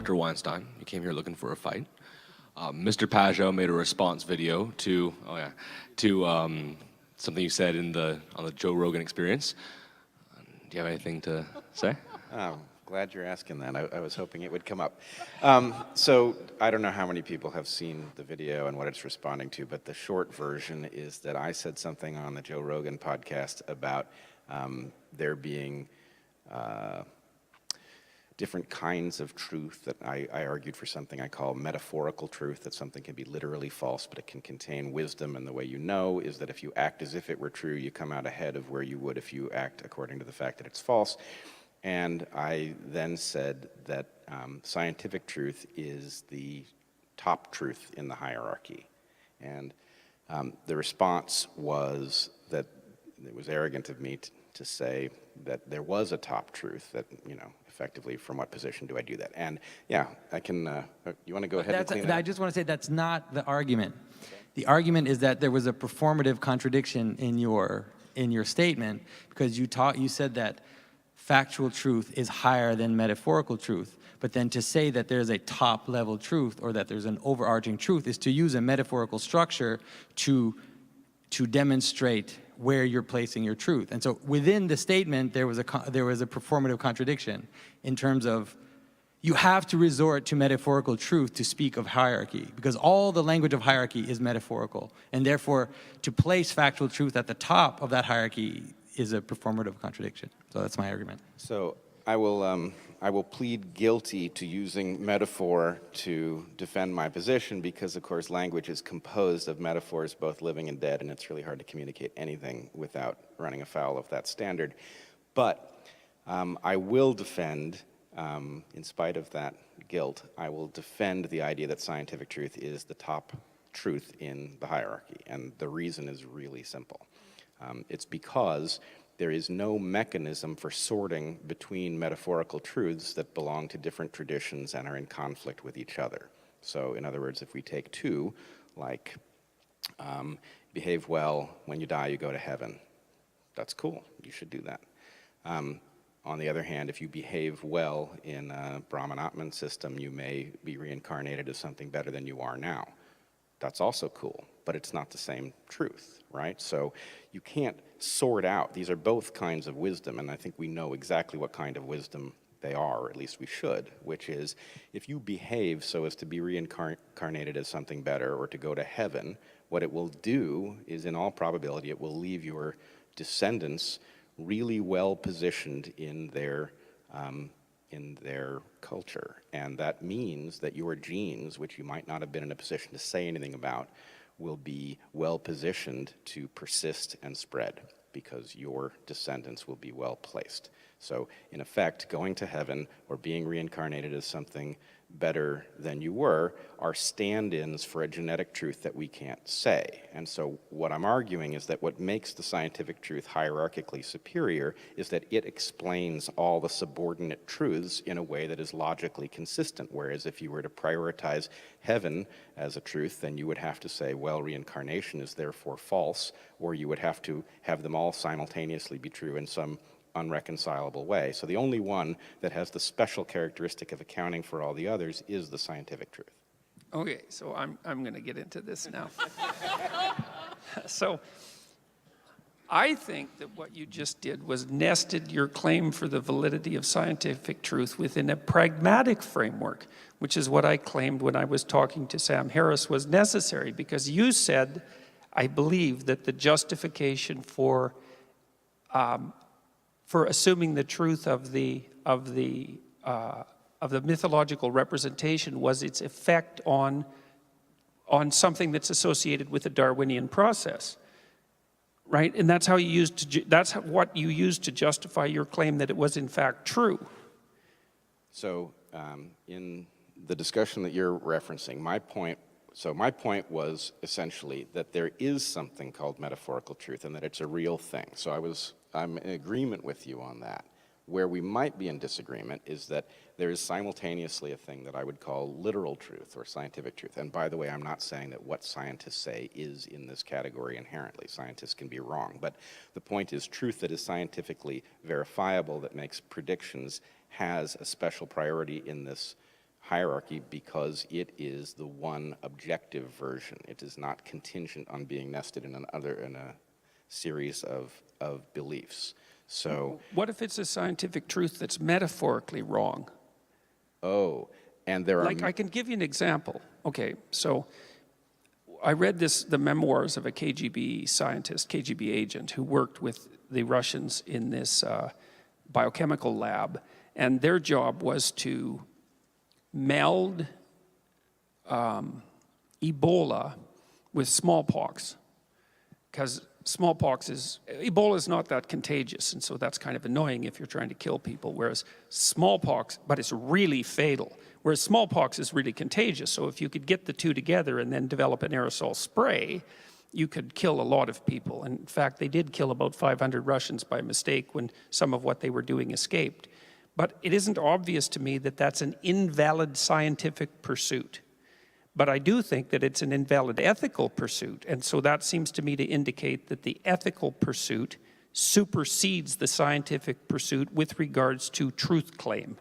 Dr. Weinstein. You came here looking for a fight. Mr. Pageau made a response video to something you said on the Joe Rogan Experience. Do you have anything to say? Oh, glad you're asking that. I was hoping it would come up. So I don't know how many people have seen the video and what it's responding to, but the short version is that I said something on the Joe Rogan podcast about there being different kinds of truth, that I argued for something I call metaphorical truth, that something can be literally false, but it can contain wisdom, and the way you know is that if you act as if it were true, you come out ahead of where you would if you act according to the fact that it's false. And I then said that scientific truth is the top truth in the hierarchy. And the response was that it was arrogant of me to say that there was a top truth, that, effectively, from what position do I do that? And yeah, I can, you want to go ahead and clean that up? I just want to say that's not the argument. Okay. The argument is that there was a performative contradiction in your statement, because you said that factual truth is higher than metaphorical truth. But then to say that there's a top level truth, or that there's an overarching truth, is to use a metaphorical structure to demonstrate where you're placing your truth. And so within the statement, there was a performative contradiction in terms of you have to resort to metaphorical truth to speak of hierarchy, because all the language of hierarchy is metaphorical. And therefore, to place factual truth at the top of that hierarchy is a performative contradiction. So that's my argument. So I will plead guilty to using metaphor to defend my position, because, of course, language is composed of metaphors, both living and dead, and it's really hard to communicate anything without running afoul of that standard. But I will defend, in spite of that guilt, I will defend the idea that scientific truth is the top truth in the hierarchy. And the reason is really simple. It's because there is no mechanism for sorting between metaphorical truths that belong to different traditions and are in conflict with each other. So, in other words, if we take two, like behave well, when you die you go to heaven, that's cool, you should do that. On the other hand, if you behave well in a Brahman-Atman system, you may be reincarnated as something better than you are now. That's also cool, but it's not the same truth, right? So you can't sort out. These are both kinds of wisdom, and I think we know exactly what kind of wisdom they are, or at least we should, which is if you behave so as to be reincarnated as something better or to go to heaven, what it will do is, in all probability, it will leave your descendants really well positioned in their culture. And that means that your genes, which you might not have been in a position to say anything about, will be well positioned to persist and spread, because your descendants will be well placed. So in effect, going to heaven or being reincarnated as something better than you were are stand-ins for a genetic truth that we can't say. And so what I'm arguing is that what makes the scientific truth hierarchically superior is that it explains all the subordinate truths in a way that is logically consistent. Whereas if you were to prioritize heaven as a truth, then you would have to say, well, reincarnation is therefore false, or you would have to have them all simultaneously be true in some unreconcilable way. So the only one that has the special characteristic of accounting for all the others is the scientific truth. Okay, so I'm going to get into this now. So I think that what you just did was nested your claim for the validity of scientific truth within a pragmatic framework, which is what I claimed when I was talking to Sam Harris was necessary, because you said, I believe, that the justification for assuming the truth of the mythological representation was its effect on something that's associated with the Darwinian process, right? And that's how you what you used to justify your claim that it was in fact true. So in the discussion that you're referencing, my point was essentially that there is something called metaphorical truth and that it's a real thing. So I'm in agreement with you on that. Where we might be in disagreement is that there is simultaneously a thing that I would call literal truth or scientific truth. And by the way, I'm not saying that what scientists say is in this category inherently. Scientists can be wrong. But the point is, truth that is scientifically verifiable, that makes predictions, has a special priority in this hierarchy because it is the one objective version. It is not contingent on being nested in a series of beliefs. So, what if it's a scientific truth that's metaphorically wrong? oh, and there are... Like, I can give you an example. Okay, so I read the memoirs of a KGB scientist, KGB agent, who worked with the Russians in this biochemical lab, and their job was to meld Ebola with smallpox, because Ebola is not that contagious, and so that's kind of annoying if you're trying to kill people, whereas smallpox, but it's really fatal, whereas smallpox is really contagious. So if you could get the two together and then develop an aerosol spray, you could kill a lot of people. And in fact, they did kill about 500 Russians by mistake when some of what they were doing escaped. But it isn't obvious to me that that's an invalid scientific pursuit. But I do think that it's an invalid ethical pursuit. And so that seems to me to indicate that the ethical pursuit supersedes the scientific pursuit with regards to truth claim.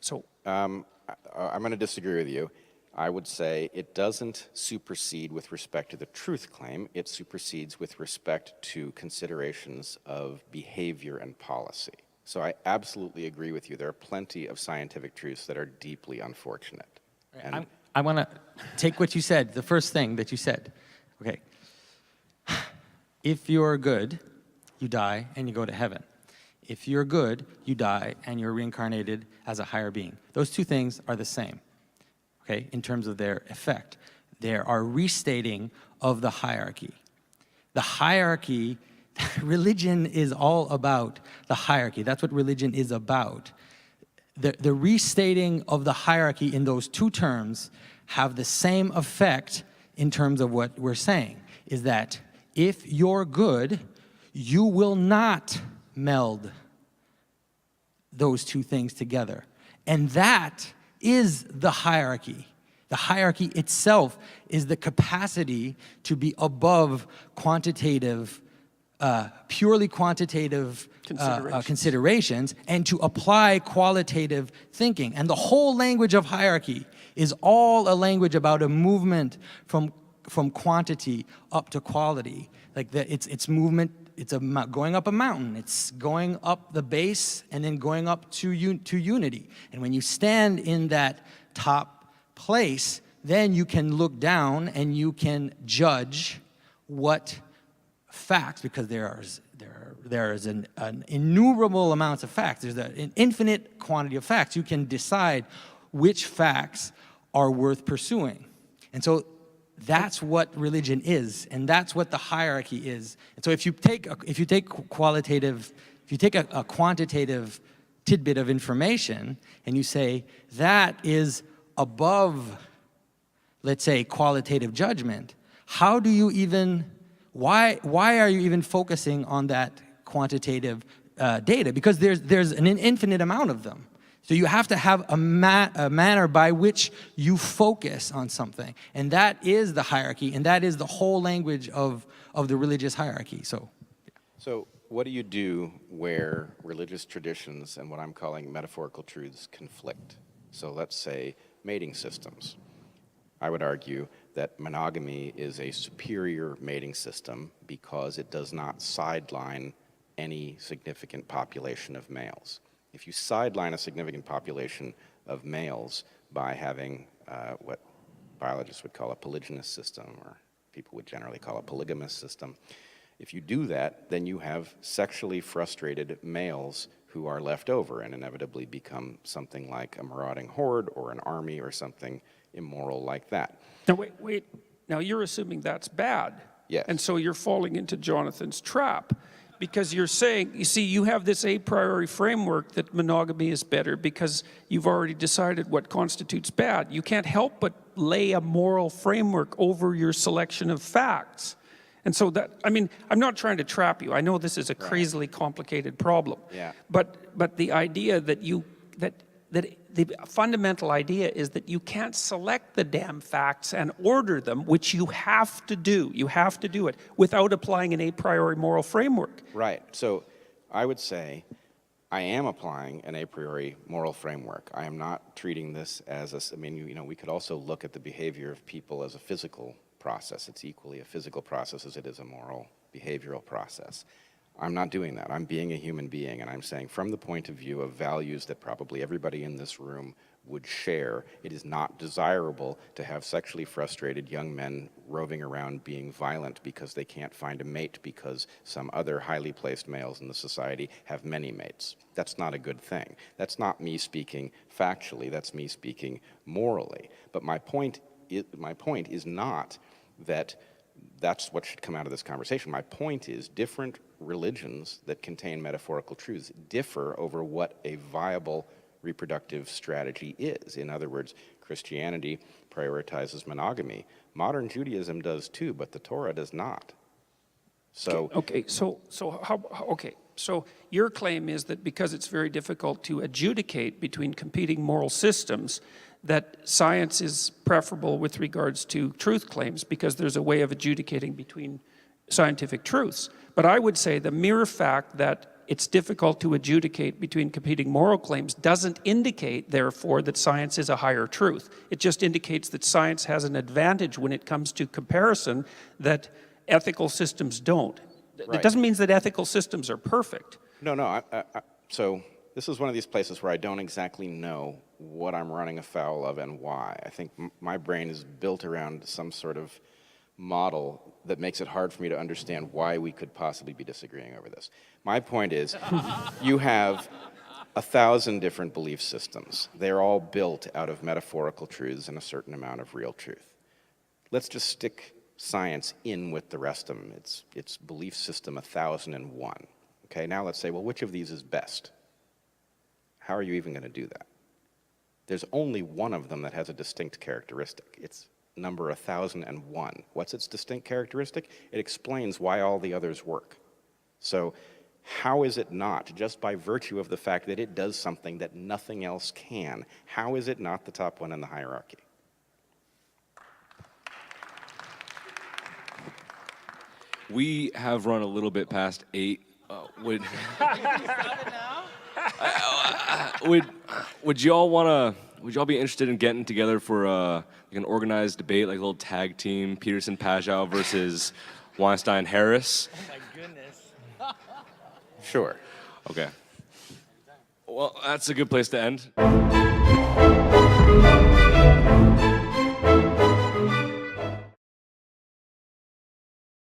So I'm going to disagree with you. I would say it doesn't supersede with respect to the truth claim. It supersedes with respect to considerations of behavior and policy. So I absolutely agree with you. There are plenty of scientific truths that are deeply unfortunate. And I want to take what you said, the first thing that you said. Okay. If you're good, you die and you go to heaven. If you're good, you die and you're reincarnated as a higher being. Those two things are the same, okay, in terms of their effect. They are restating of the hierarchy. The hierarchy, religion is all about the hierarchy. That's what religion is about. The restating of the hierarchy in those two terms have the same effect in terms of what we're saying, is that if you're good, you will not meld those two things together. And that is the hierarchy. The hierarchy itself is the capacity to be above quantitative, purely quantitative considerations and to apply qualitative thinking. And the whole language of hierarchy is all a language about a movement from quantity up to quality. Like it's movement, going up a mountain, it's going up the base and then going up to unity. And when you stand in that top place, then you can look down and you can judge what facts, because there is an innumerable amounts of facts. There's an infinite quantity of facts. You can decide which facts are worth pursuing. And so that's what religion is, and that's what the hierarchy is. And so if you take a quantitative tidbit of information and you say that is above, let's say, qualitative judgment, how do you even, why are you even focusing on that quantitative data? Because there's an infinite amount of them. So you have to have a manner by which you focus on something. And that is the hierarchy, and that is the whole language of the religious hierarchy. So what do you do where religious traditions and what I'm calling metaphorical truths conflict? So let's say mating systems. I would argue that monogamy is a superior mating system because it does not sideline any significant population of males. If you sideline a significant population of males by having what biologists would call a polygynous system, or people would generally call a polygamous system, if you do that, then you have sexually frustrated males who are left over and inevitably become something like a marauding horde or an army or something immoral like that. Now, wait. Now, you're assuming that's bad. Yes. And so you're falling into Jonathan's trap. Because you're saying, you see, you have this a priori framework that monogamy is better because you've already decided what constitutes bad. You can't help but lay a moral framework over your selection of facts. And so that, I mean, I'm not trying to trap you. I know this is a crazily complicated problem. Yeah. But the idea that the fundamental idea is that you can't select the damn facts and order them, which you have to do. You have to do it without applying an a priori moral framework. Right. So I would say I am applying an a priori moral framework. I am not treating this as a, I mean, you know, we could also look at the behavior of people as a physical process. It's equally a physical process as it is a moral behavioral process. I'm not doing that. I'm being a human being, and I'm saying from the point of view of values that probably everybody in this room would share, it is not desirable to have sexually frustrated young men roving around being violent because they can't find a mate because some other highly placed males in the society have many mates. That's not a good thing. That's not me speaking factually, that's me speaking morally. But my point is not that that's what should come out of this conversation. My point is different religions that contain metaphorical truths differ over what a viable reproductive strategy is. In other words, Christianity prioritizes monogamy. Modern Judaism does too, but the Torah does not. So So your claim is that because it's very difficult to adjudicate between competing moral systems, that science is preferable with regards to truth claims because there's a way of adjudicating between scientific truths. But I would say the mere fact that it's difficult to adjudicate between competing moral claims doesn't indicate, therefore, that science is a higher truth. It just indicates that science has an advantage when it comes to comparison that ethical systems don't. Right. It doesn't mean that ethical systems are perfect. No. So this is one of these places where I don't exactly know what I'm running afoul of and why. I think my brain is built around some sort of model that makes it hard for me to understand why we could possibly be disagreeing over this. My point is, you have 1,000 different belief systems. They're all built out of metaphorical truths and a certain amount of real truth. Let's just stick science in with the rest of them. It's belief system 1,001. Okay, now let's say, well, which of these is best? How are you even going to do that? There's only one of them that has a distinct characteristic. It's number 1,001. What's its distinct characteristic? It explains why all the others work. So how is it not, just by virtue of the fact that it does something that nothing else can, how is it not the top one in the hierarchy? We have run a little bit past 8. Would y'all be interested in getting together for like an organized debate, like a little tag team, Peterson Pageau versus Weinstein Harris? Oh my goodness. Sure. Okay. Well, that's a good place to end.